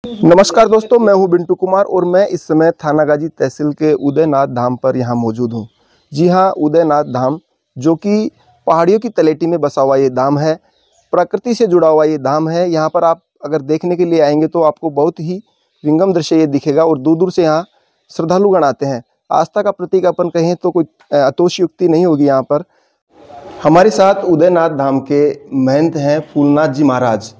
नमस्कार दोस्तों, मैं हूं बिंटू कुमार और मैं इस समय थानागाजी तहसील के उदयनाथ धाम पर यहां मौजूद हूं। जी हां, उदयनाथ धाम जो कि पहाड़ियों की तलेटी में बसा हुआ ये धाम है, प्रकृति से जुड़ा हुआ ये धाम है। यहां पर आप अगर देखने के लिए आएंगे तो आपको बहुत ही विंगम दृश्य ये दिखेगा और दूर दूर से यहाँ श्रद्धालुगण आते हैं। आस्था का प्रतीक अपन कहें तो कोई अतोषयुक्ति नहीं होगी यहाँ पर। हमारे साथ उदयनाथ धाम के महंत हैं फूलनाथ जी महाराज।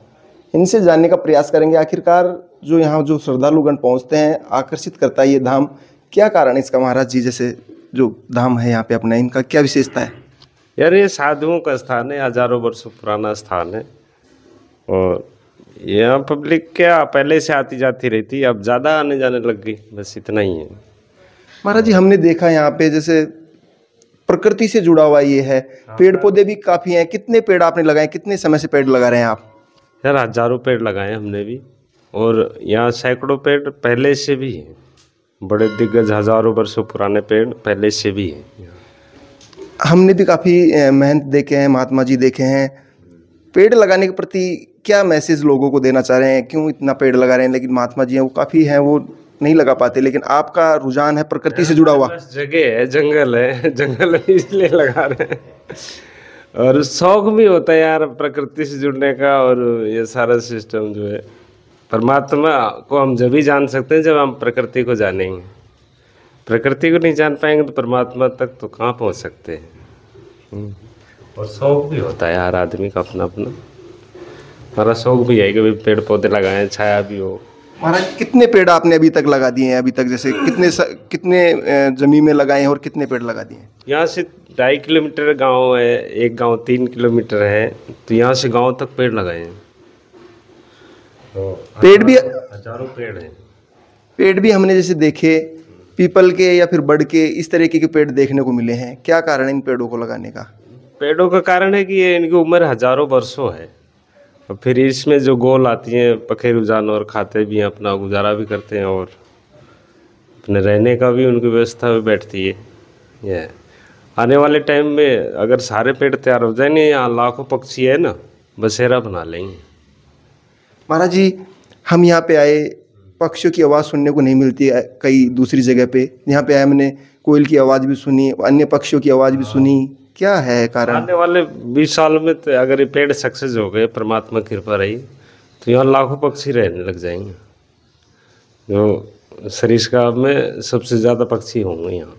इनसे जानने का प्रयास करेंगे आखिरकार जो यहाँ जो श्रद्धालुगण पहुँचते हैं, आकर्षित करता है ये धाम, क्या कारण है इसका महाराज जी? जैसे जो धाम है यहाँ पे अपना, इनका क्या विशेषता है? यार ये साधुओं का स्थान है, हजारों वर्षों पुराना स्थान है और यहाँ पब्लिक क्या पहले से आती जाती रहती, अब ज़्यादा आने जाने लग गई, बस इतना ही है। महाराज जी, हमने देखा यहाँ पे जैसे प्रकृति से जुड़ा हुआ ये है, पेड़ पौधे भी काफ़ी हैं। कितने पेड़ आपने लगाए, कितने समय से पेड़ लगा रहे हैं आप? यार हजारों पेड़ लगाए हमने भी, और यहाँ सैकड़ों पेड़ पहले से भी हैं। बड़े दिग्गज हजारों वर्षों पुराने पेड़ पहले से भी हैं। हमने भी काफ़ी महंत देखे हैं, महात्मा जी देखे हैं। पेड़ लगाने के प्रति क्या मैसेज लोगों को देना चाह रहे हैं? क्यों इतना पेड़ लगा रहे हैं? लेकिन महात्मा जी हैं वो काफ़ी हैं, वो नहीं लगा पाते, लेकिन आपका रुझान है प्रकृति से जुड़ा हुआ। जगह है, जंगल है, जंगल में इसलिए लगा रहे हैं। और शौक भी होता है यार प्रकृति से जुड़ने का। और ये सारा सिस्टम जो है, परमात्मा को हम जब ही जान सकते हैं जब हम प्रकृति को जानेंगे। प्रकृति को नहीं जान पाएंगे तो परमात्मा तक तो कहाँ पहुँच सकते हैं। और शौक भी होता है हर आदमी का अपना अपना। हमारा शौक भी है कि भाई पेड़ पौधे लगाएं, छाया भी हो। महाराज, कितने पेड़ आपने अभी तक लगा दिए हैं? अभी तक जैसे कितने जमीन में लगाए हैं और कितने पेड़ लगा दिए हैं? यहाँ से 2.5 किलोमीटर गांव है, एक गांव 3 किलोमीटर है, तो यहाँ से गांव तक पेड़ लगाए हैं। तो पेड़ भी हजारों पेड़ हैं। पेड़ भी हमने जैसे देखे पीपल के या फिर बड़ के, इस तरीके के पेड़ देखने को मिले हैं। क्या कारण है इन पेड़ों को लगाने का? पेड़ों का कारण है कि ये इनकी उम्र हजारों वर्षों है, और फिर इसमें जो गोल आती हैं पखेरु जानवर खाते भी हैं, अपना गुजारा भी करते हैं, और अपने रहने का भी उनकी व्यवस्था भी बैठती है। ये आने वाले टाइम में अगर सारे पेड़ तैयार हो जाएंगे, यहाँ लाखों पक्षी है ना, बसेरा बना लेंगे। महाराज जी, हम यहाँ पे आए, पक्षियों की आवाज़ सुनने को नहीं मिलती है कई दूसरी जगह पे। यहाँ पे आए, हमने कोयल की आवाज़ भी सुनी, अन्य पक्षियों की आवाज़ भी सुनी। क्या है कारण? आने वाले 20 साल में तो अगर ये पेड़ सक्सेस हो गए, परमात्मा की कृपा रही, तो यहाँ लाखों पक्षी रहने लग जाएंगे। जो सरिस्का में सबसे ज़्यादा पक्षी होंगे यहाँ।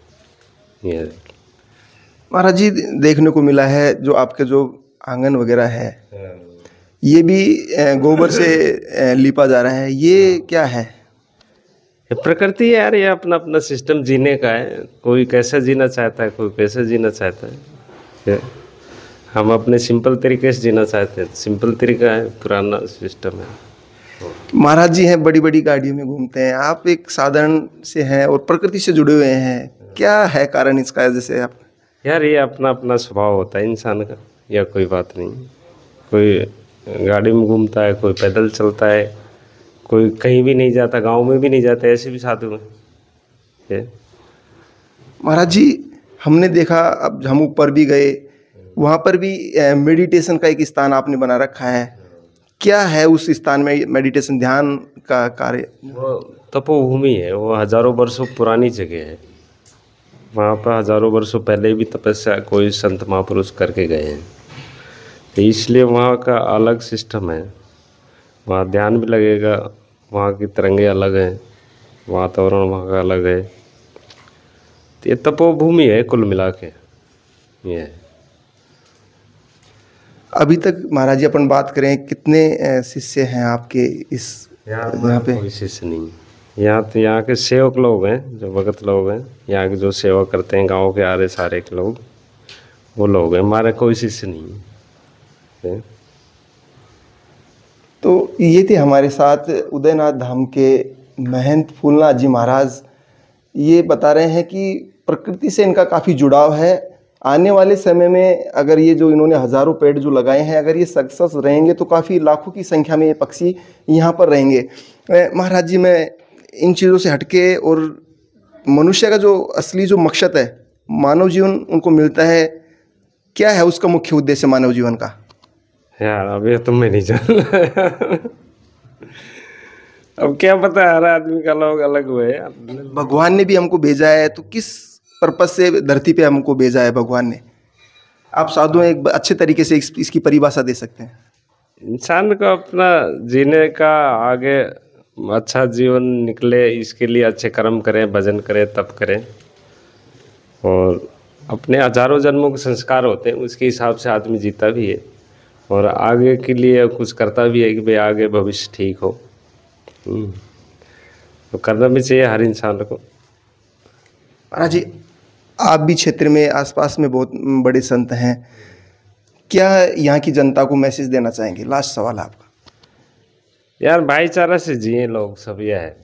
ये महाराज जी, देखने को मिला है जो आपके जो आंगन वगैरह है, ये भी गोबर से लिपा जा रहा है। ये क्या है? ये प्रकृति है यार, ये अपना अपना सिस्टम जीने का है। कोई कैसे जीना चाहता है, कोई कैसे जीना चाहता है। हम अपने सिंपल तरीके से जीना चाहते हैं, सिंपल तरीका है, पुराना सिस्टम है। महाराज जी हैं, बड़ी बड़ी गाड़ियों में घूमते हैं, आप एक साधारण से हैं और प्रकृति से जुड़े हुए हैं। क्या है कारण इसका? जैसे आप यार ये अपना अपना स्वभाव होता है इंसान का, या कोई बात नहीं। कोई गाड़ी में घूमता है, कोई पैदल चलता है, कोई कहीं भी नहीं जाता, गांव में भी नहीं जाता, ऐसे भी साधु हैं। महाराज जी, हमने देखा, अब हम ऊपर भी गए, वहाँ पर भी मेडिटेशन का एक स्थान आपने बना रखा है। क्या है उस स्थान में मेडिटेशन, ध्यान का कार्य? वो तपोभूमि है, वो हजारों वर्षों पुरानी जगह है। वहाँ पर हजारों वर्षों पहले भी तपस्या कोई संत महापुरुष करके गए हैं, तो इसलिए वहाँ का अलग सिस्टम है। वहाँ ध्यान भी लगेगा, वहाँ की तरंगे अलग हैं, वातावरण वहाँ का अलग है। तो ये तपोभूमि है कुल मिला के। ये अभी तक महाराज जी अपन बात करें, कितने शिष्य हैं आपके इस यहाँ पे? कोई शिष्य नहीं, यहाँ तो यहाँ के सेवक लोग हैं, जो भगत लोग हैं, यहाँ के जो सेवा करते हैं, गांव के आरे सारे के लोग, वो लोग हैं। हमारे कोई शिष्य नहीं है। तो ये थे हमारे साथ उदयनाथ धाम के महंत फूलनाथ जी महाराज। ये बता रहे हैं कि प्रकृति से इनका काफ़ी जुड़ाव है। आने वाले समय में अगर ये जो इन्होंने हज़ारों पेड़ जो लगाए हैं, अगर ये सक्सेस रहेंगे तो काफ़ी लाखों की संख्या में ये पक्षी यहाँ पर रहेंगे। महाराज जी, मैं इन चीज़ों से हटके, और मनुष्य का जो असली जो मकसद है, मानव जीवन उनको मिलता है, क्या है उसका मुख्य उद्देश्य मानव जीवन का? यार अब ये तो मैं नहीं जानता। अब क्या पता है, हर आदमी का लोग अलग हुए यार। भगवान ने भी हमको भेजा है, तो किस पर्पज से धरती पे हमको भेजा है भगवान ने? आप साधु एक अच्छे तरीके से इसकी परिभाषा दे सकते हैं। इंसान को अपना जीने का, आगे अच्छा जीवन निकले, इसके लिए अच्छे कर्म करें, भजन करें, तप करें, और अपने हजारों जन्मों के संस्कार होते हैं, उसके हिसाब से आदमी जीता भी है और आगे के लिए कुछ करता भी है कि भाई आगे भविष्य ठीक हो। तो करना भी चाहिए हर इंसान को। महाराज जी, आप भी क्षेत्र में आसपास में बहुत बड़े संत हैं, क्या यहाँ की जनता को मैसेज देना चाहेंगे? लास्ट सवाल है आपका। यार भाईचारा से जिए लोग, सब यह है,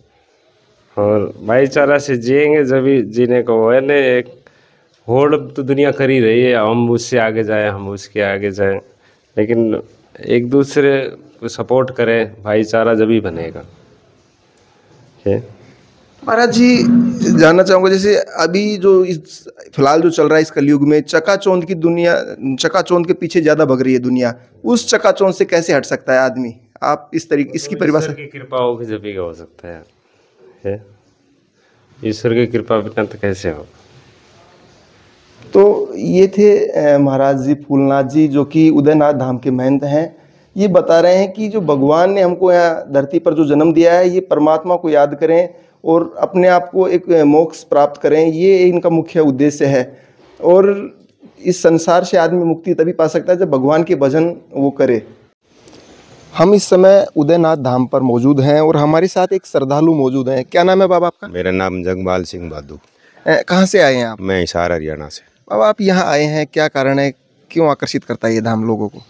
और भाईचारा से जिएंगे जब ही जीने को है। ने एक होड़ तो दुनिया कर ही रही है, हम उससे आगे जाएं, हम उसके आगे जाएं, लेकिन एक दूसरे को सपोर्ट करें, भाईचारा जब ही बनेगा। महाराज जी, जानना चाहूँगा, जैसे अभी जो इस फिलहाल जो चल रहा है इस कलयुग में, चकाचौंध की दुनिया, चकाचौंध के पीछे ज़्यादा भग रही है दुनिया, उस चकाचौंध से कैसे हट सकता है आदमी? आप इस तरीके इसकी परिभाषा। ईश्वर की कृपा हो जब ही हो सकता है। ईश्वर की कृपा बिना तो कैसे हो। तो ये थे महाराज जी फूलनाथ जी, जो कि उदयनाथ धाम के महंत हैं। ये बता रहे हैं कि जो भगवान ने हमको यहाँ धरती पर जो जन्म दिया है, ये परमात्मा को याद करें और अपने आप को एक मोक्ष प्राप्त करें, ये इनका मुख्य उद्देश्य है। और इस संसार से आदमी मुक्ति तभी पा सकता है जब भगवान के भजन वो करे। हम इस समय उदयनाथ धाम पर मौजूद हैं और हमारे साथ एक श्रद्धालु मौजूद हैं। क्या नाम है बाबा आपका? मेरा नाम जगपाल सिंह बादू। कहाँ से आए हैं आप? मैं हिसार हरियाणा से। बाबा, आप यहाँ आए हैं, क्या कारण है, क्यों आकर्षित करता है ये धाम लोगों को?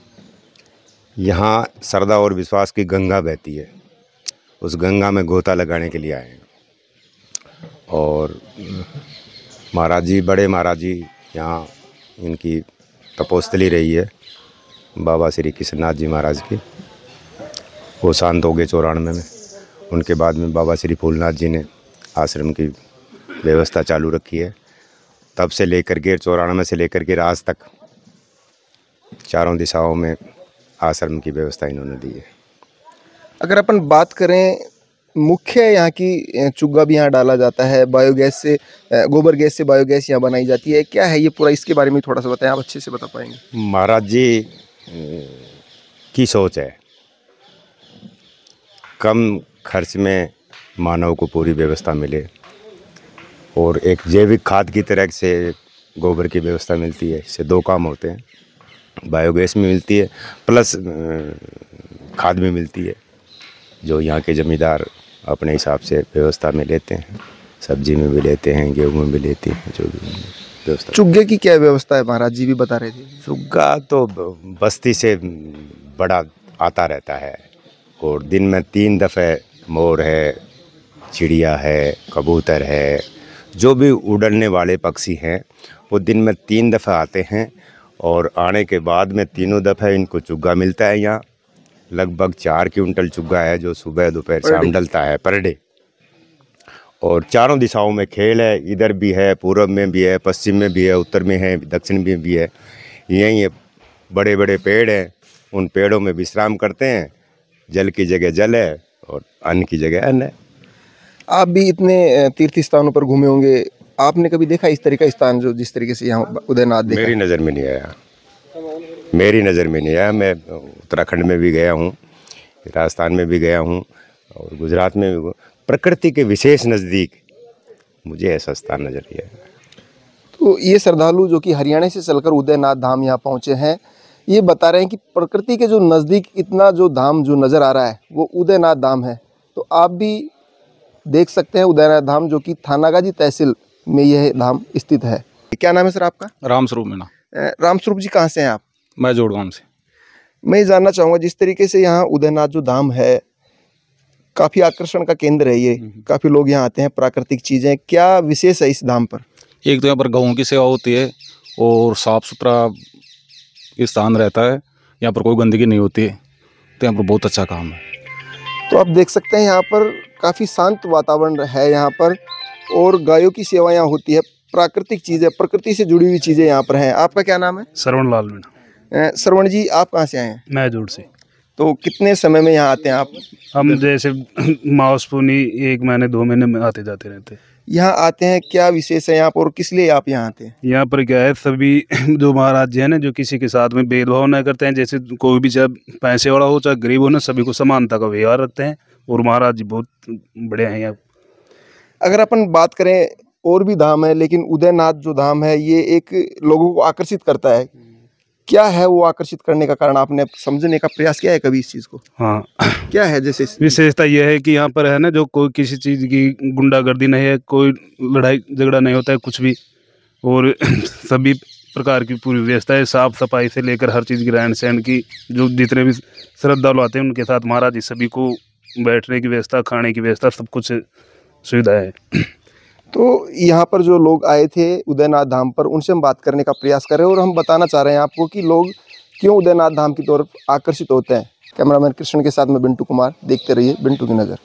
यहाँ श्रद्धा और विश्वास की गंगा बहती है, उस गंगा में गोता लगाने के लिए आए हैं। और महाराज जी, बड़े महाराज जी, यहाँ इनकी तपोस्थली रही है बाबा श्री कृष्णनाथ जी महाराज की। वो शांत हो गए 94 में। उनके बाद में बाबा श्री फूलनाथ जी ने आश्रम की व्यवस्था चालू रखी है। तब से लेकर के 94 से लेकर के आज तक चारों दिशाओं में आश्रम की व्यवस्था इन्होंने दी है। अगर अपन बात करें, मुख्य यहाँ की चुग्गा भी यहाँ डाला जाता है, बायोगैस से, गोबर गैस से बायोगैस यहाँ बनाई जाती है। क्या है ये पूरा, इसके बारे में थोड़ा सा बताएं, आप अच्छे से बता पाएंगे? महाराज जी की सोच है, कम खर्च में मानव को पूरी व्यवस्था मिले और एक जैविक खाद की तरह से गोबर की व्यवस्था मिलती है। इससे दो काम होते हैं, बायोगैस भी मिलती है प्लस खाद भी मिलती है, जो यहाँ के जमींदार अपने हिसाब से व्यवस्था में लेते हैं। सब्जी में भी लेते हैं, गेहूँ में भी लेते हैं, जो भी व्यवस्था। चुग्गे की क्या व्यवस्था है, महाराज जी भी बता रहे थे? चुग्गा तो बस्ती से बड़ा आता रहता है और दिन में 3 दफ़े मोर है, चिड़िया है, कबूतर है, जो भी उड़ने वाले पक्षी हैं, वो दिन में 3 दफ़े आते हैं। और आने के बाद में तीनों दफ़े इनको चुग्गा मिलता है। यहाँ लगभग 4 क्विंटल चुग्गा है, जो सुबह दोपहर शाम डलता है पर डे। और चारों दिशाओं में खेल है, इधर भी है, पूर्व में भी है, पश्चिम में भी है, उत्तर में है, दक्षिण में भी है। यहीं बड़े बड़े पेड़ हैं, उन पेड़ों में विश्राम करते हैं। जल की जगह जल है और अन्न की जगह अन्न है। आप भी इतने तीर्थ स्थानों पर घूमे होंगे, आपने कभी देखा इस तरह का स्थान जो जिस तरीके से यहाँ उदयनाथ देखा? मेरी नज़र में नहीं आया, मेरी नज़र में नहीं आया। मैं उत्तराखंड में भी गया हूँ, राजस्थान में भी गया हूँ और गुजरात में भी। प्रकृति के विशेष नज़दीक मुझे ऐसा स्थान नज़र नहीं आया। तो ये श्रद्धालु जो कि हरियाणा से चलकर उदयनाथ धाम यहाँ पहुँचे हैं, ये बता रहे हैं कि प्रकृति के जो नज़दीक इतना जो धाम जो नज़र आ रहा है वो उदयनाथ धाम है। तो आप भी देख सकते हैं उदयनाथ धाम, जो कि थानागाजी तहसील में यह धाम स्थित है। क्या नाम है सर आपका? रामस्वरूप मीना। रामस्वरूप जी, कहाँ से हैं आप? मैं जोड़गांव से। मैं ये जानना चाहूँगा, जिस तरीके से यहाँ उदयनाथ जो धाम है, काफ़ी आकर्षण का केंद्र है ये, काफ़ी लोग यहाँ आते हैं, प्राकृतिक चीज़ें, क्या विशेष है इस धाम पर? एक तो यहाँ पर गौओं की सेवा होती है और साफ़ सुथरा स्थान रहता है, यहाँ पर कोई गंदगी नहीं होती है, तो यहाँ पर बहुत अच्छा काम है। तो आप देख सकते हैं यहाँ पर काफ़ी शांत वातावरण है यहाँ पर, और गायों की सेवा यहाँ होती है, प्राकृतिक चीज़ें, प्रकृति से जुड़ी हुई चीज़ें यहाँ पर हैं। आपका क्या नाम है? श्रवण लाल मीणा। श्रवण जी, आप कहाँ से आए हैं? मैं जोड़ से। तो कितने समय में यहाँ आते हैं आप? हम जैसे माउस पुनी 1 महीने 2 महीने में आते जाते रहते हैं। यहाँ आते हैं, क्या विशेष है यहाँ पर और किस लिए आप यहाँ आते हैं? यहाँ पर क्या है, सभी जो महाराज जी हैं ना, जो किसी के साथ में भेदभाव नहीं करते हैं। जैसे कोई भी चाहे पैसे वाला हो चाहे गरीब हो ना, सभी को समानता का व्यवहार रखते हैं और महाराज जी बहुत बढ़िया हैं यहाँ। अगर अपन बात करें, और भी धाम है लेकिन उदयनाथ जो धाम है ये एक लोगों को आकर्षित करता है। क्या है वो आकर्षित करने का कारण? आपने समझने का प्रयास किया है कभी इस चीज़ को? हाँ, क्या है जैसे विशेषता यह है कि यहाँ पर है ना, जो कोई किसी चीज़ की गुंडागर्दी नहीं है, कोई लड़ाई झगड़ा नहीं होता है कुछ भी, और सभी प्रकार की पूरी व्यवस्था है, साफ सफाई से लेकर हर चीज़ की, रहन सहन की। जो जितने भी श्रद्धालु आते हैं उनके साथ महाराज जी सभी को बैठने की व्यवस्था, खाने की व्यवस्था, सब कुछ सुविधा है। तो यहाँ पर जो लोग आए थे उदयनाथ धाम पर, उनसे हम बात करने का प्रयास कर रहे हैं और हम बताना चाह रहे हैं आपको कि लोग क्यों उदयनाथ धाम की तरफ आकर्षित होते हैं। कैमरामैन कृष्ण के साथ मैं बिंटू कुमार, देखते रहिए बिंटू की नज़र।